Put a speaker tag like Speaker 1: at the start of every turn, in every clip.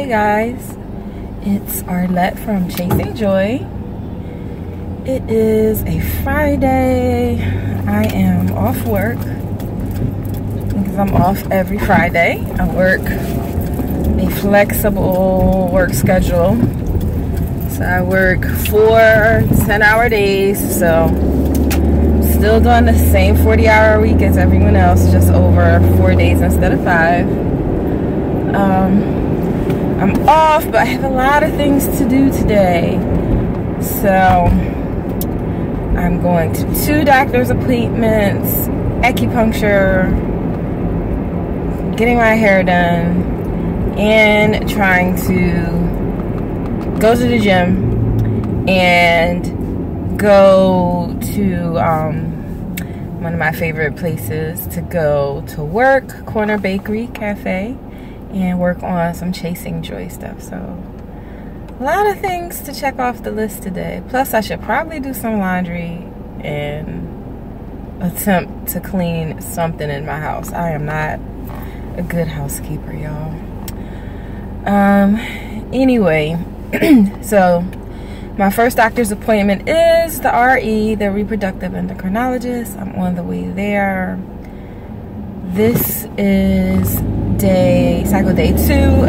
Speaker 1: Hey guys, it's Arlette from Chasing Joy. It is a Friday. I am off work because I'm off every Friday. I work a flexible work schedule. So I work 4 10-hour days, so still doing the same 40-hour week as everyone else, just over 4 days instead of 5. I'm off, but I have a lot of things to do today. So I'm going to 2 doctor's appointments, acupuncture, getting my hair done, and trying to go to the gym and go to one of my favorite places to go to work, Corner Bakery Cafe, and work on some Chasing Joy stuff. So a lot of things to check off the list today. Plus I should probably do some laundry and attempt to clean something in my house. I am not a good housekeeper, y'all. Anyway, so my first doctor's appointment is the RE, the reproductive endocrinologist. I'm on the way there. This is cycle day 2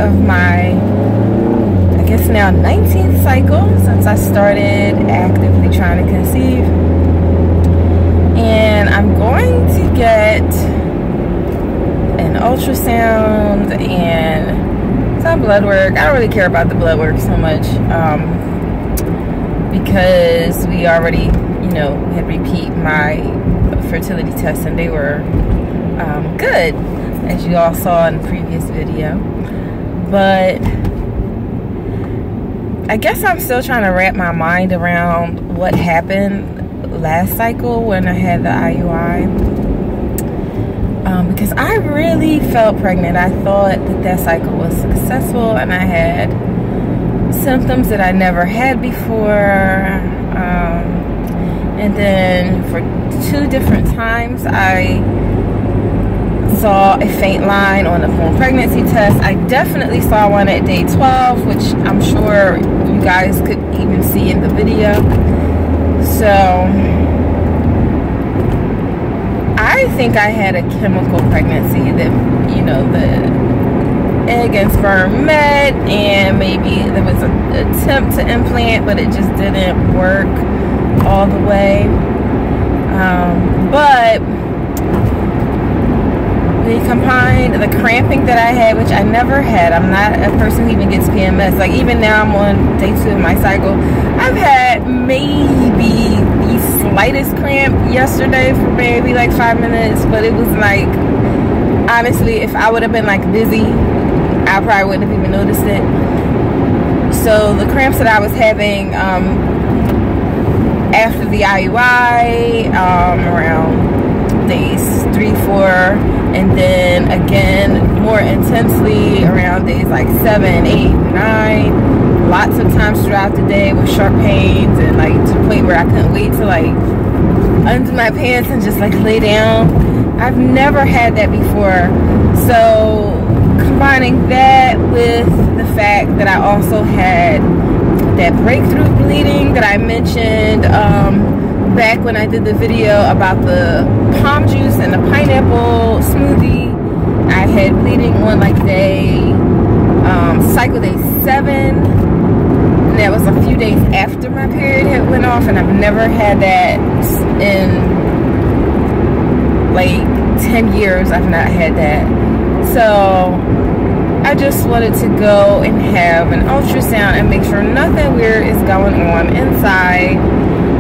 Speaker 1: of my, I guess now 19th cycle since I started actively trying to conceive. And I'm going to get an ultrasound and some blood work. I don't really care about the blood work so much because we already, you know, had repeat my fertility tests and they were good, as you all saw in the previous video. But I guess I'm still trying to wrap my mind around what happened last cycle when I had the IUI, because I really felt pregnant. I thought that cycle was successful and I had symptoms that I never had before, and then for 2 different times I saw a faint line on the full pregnancy test. I definitely saw one at day 12, which I'm sure you guys could even see in the video. So I think I had a chemical pregnancy that, you know, the egg and sperm met, and maybe there was an attempt to implant, but it just didn't work all the way. But they combined the cramping that I had, which I never had. I'm not a person who even gets PMS. Like, even now I'm on day 2 of my cycle. I've had maybe the slightest cramp yesterday for maybe like 5 minutes, but it was like, honestly, if I would have been like busy, I probably wouldn't have even noticed it. So the cramps that I was having after the IUI, around days 3, 4, and then again more intensely around days like 7, 8, 9, lots of times throughout the day with sharp pains, and like to the point where I couldn't wait to like undo my pants and just like lay down. I've never had that before. So combining that with the fact that I also had that breakthrough bleeding that I mentioned back when I did the video about the palm juice and the pineapple smoothie. I had bleeding on like cycle day 7, and that was a few days after my period had went off, and I've never had that in like 10 years. I've not had that. So I just wanted to go and have an ultrasound and make sure nothing weird is going on inside,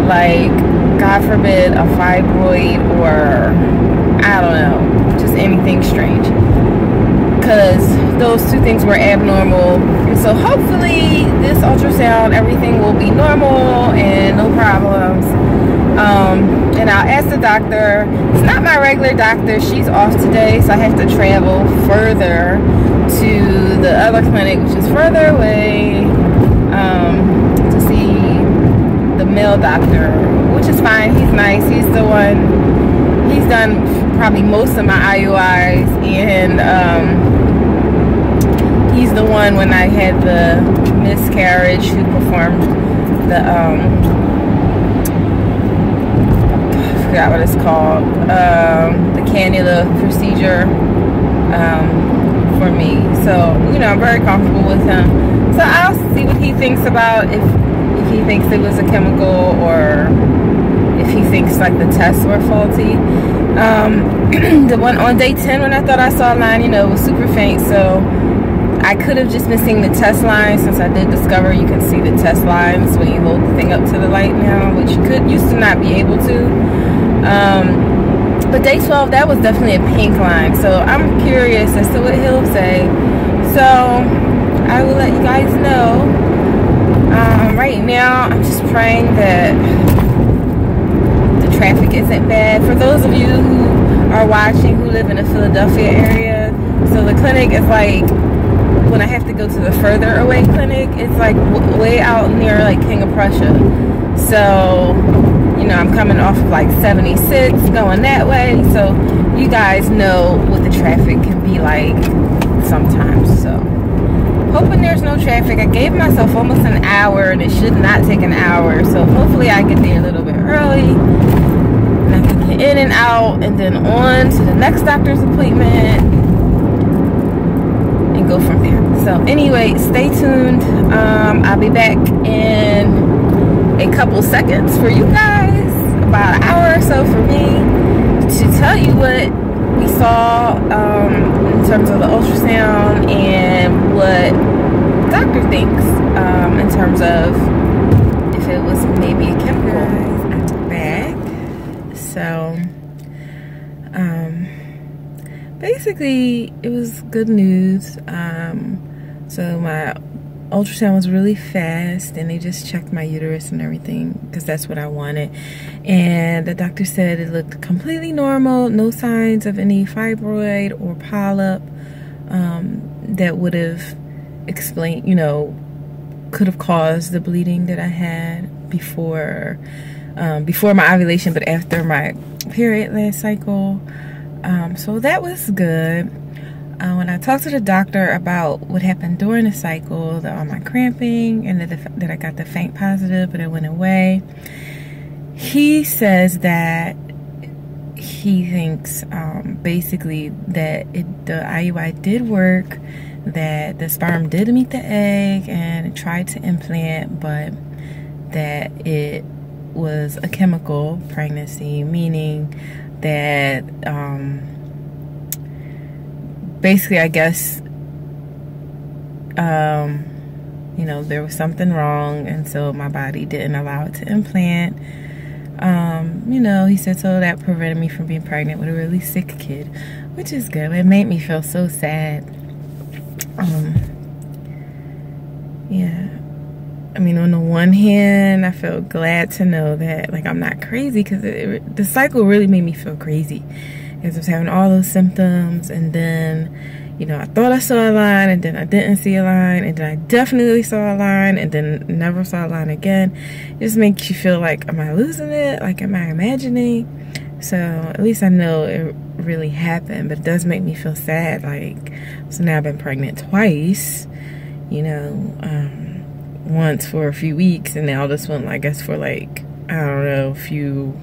Speaker 1: like God forbid a fibroid or I don't know, just anything strange, because those 2 things were abnormal. And so hopefully this ultrasound, everything will be normal and no problems. And I'll ask the doctor. It's not my regular doctor, she's off today, so I have to travel further to the other clinic, which is further away, to see the male doctor, which is fine. He's nice. He's the one, he's done probably most of my IUIs, and he's the one when I had the miscarriage who performed the I forgot what it's called, the cannula procedure for me. So, you know, I'm very comfortable with him. So I'll see what he thinks about if he thinks it was a chemical, or if he thinks like the tests were faulty. The one on day 10 when I thought I saw a line, you know, it was super faint, so I could have just been seeing the test lines, since I did discover you can see the test lines when you hold the thing up to the light now, which you used to not be able to. But day 12, that was definitely a pink line, so I'm curious as to what he'll say. So I will let you guys know. Right now, I'm just praying that the traffic isn't bad. For those of you who are watching who live in the Philadelphia area, so the clinic is like, when I have to go to the further away clinic, it's like way out near like King of Prussia. So, you know, I'm coming off of like 76 going that way, so you guys know what the traffic can be like sometimes. So hoping there's no traffic. I gave myself almost an hour, and it should not take an hour, so hopefully I get there a little bit early and I can get in and out, and then on to the next doctor's appointment and go from there. So anyway, stay tuned. I'll be back in a couple seconds for you guys, about an hour or so for me, to tell you what we saw in terms of the ultrasound and what the doctor thinks in terms of if it was maybe a chemical. I'm back. So basically it was good news. So my ultrasound was really fast, and they just checked my uterus and everything, because that's what I wanted, and the doctor said it looked completely normal, no signs of any fibroid or polyp that would have explained, you know, could have caused the bleeding that I had before my ovulation, but after my period last cycle. So that was good. When I talked to the doctor about what happened during the cycle, all my cramping, and that I got the faint positive, but it went away, he says that he thinks basically that the IUI did work, that the sperm did meet the egg and it tried to implant, but that it was a chemical pregnancy, meaning that basically, I guess, you know, there was something wrong, and so my body didn't allow it to implant. You know, he said, so that prevented me from being pregnant with a really sick kid, which is good. It made me feel so sad. Yeah. I mean, on the one hand, I felt glad to know that, like, I'm not crazy, because the cycle really made me feel crazy. Because I was having all those symptoms, and then, you know, I thought I saw a line, and then I didn't see a line, and then I definitely saw a line, and then never saw a line again. It just makes you feel like, am I losing it? Like, am I imagining? So at least I know it really happened, but it does make me feel sad. Like, so now I've been pregnant twice, you know, once for a few weeks, and now this one, I guess, for like, I don't know, a few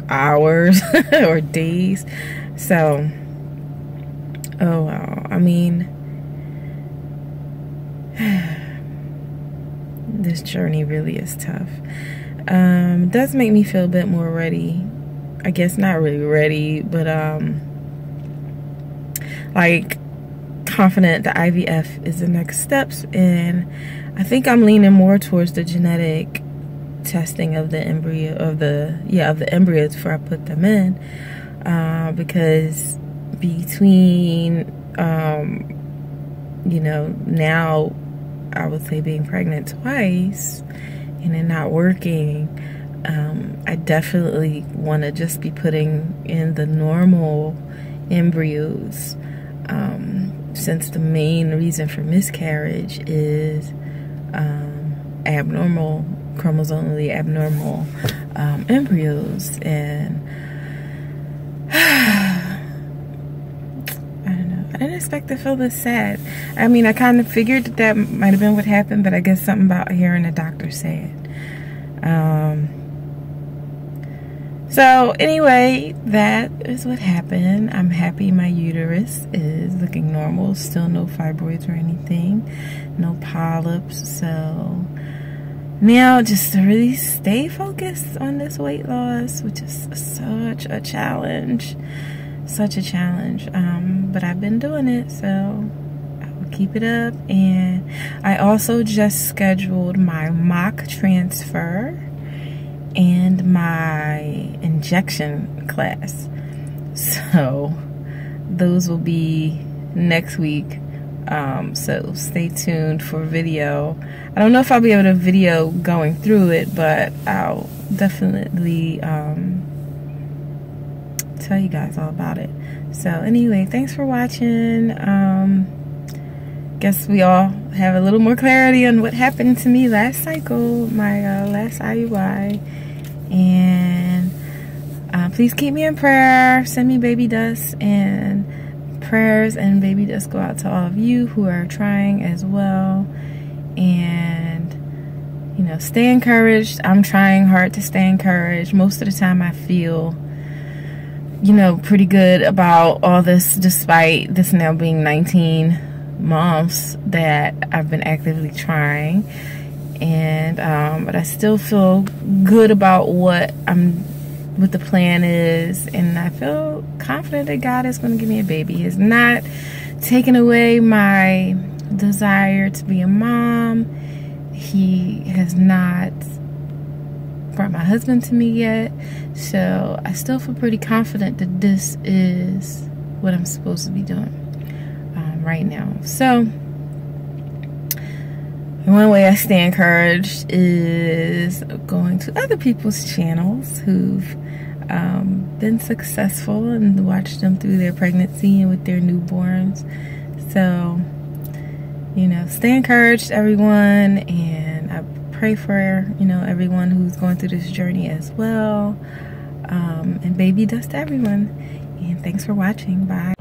Speaker 1: hours or days. So, oh wow. I mean, this journey really is tough. It does make me feel a bit more ready. I guess not really ready, but like confident that IVF is the next steps, and I think I'm leaning more towards the genetic testing of the embryo, of the embryos before I put them in, because between you know, now I would say being pregnant twice and it not working, I definitely want to just be putting in the normal embryos, since the main reason for miscarriage is abnormal, chromosomally abnormal embryos. And I don't know, I didn't expect expect to feel this sad. I mean, I kind of figured that might have been what happened, but I guess something about hearing the doctor say it. So anyway, that is what happened. I'm happy my uterus is looking normal. Still no fibroids or anything. No polyps. So now just to really stay focused on this weight loss, which is such a challenge. Such a challenge. But I've been doing it, so I will keep it up. And I also just scheduled my mock transfer and my injection class, so those will be next week. So stay tuned for video. I don't know if I'll be able to video going through it, but I'll definitely tell you guys all about it. So anyway, thanks for watching. Guess we all have a little more clarity on what happened to me last cycle, my last IUI. And please keep me in prayer. Send me baby dust, and prayers and baby dust go out to all of you who are trying as well. And you know, stay encouraged. I'm trying hard to stay encouraged. Most of the time I feel, you know, pretty good about all this, despite this now being 19 months that I've been actively trying. And but I still feel good about what the plan is, and I feel confident that God is going to give me a baby. He has not taken away my desire to be a mom. He has not brought my husband to me yet, so I still feel pretty confident that this is what I'm supposed to be doing right now. So one way I stay encouraged is going to other people's channels who've been successful, and watch them through their pregnancy and with their newborns. So, you know, stay encouraged, everyone, and I pray for, you know, everyone who's going through this journey as well. And baby dust to everyone. And thanks for watching. Bye.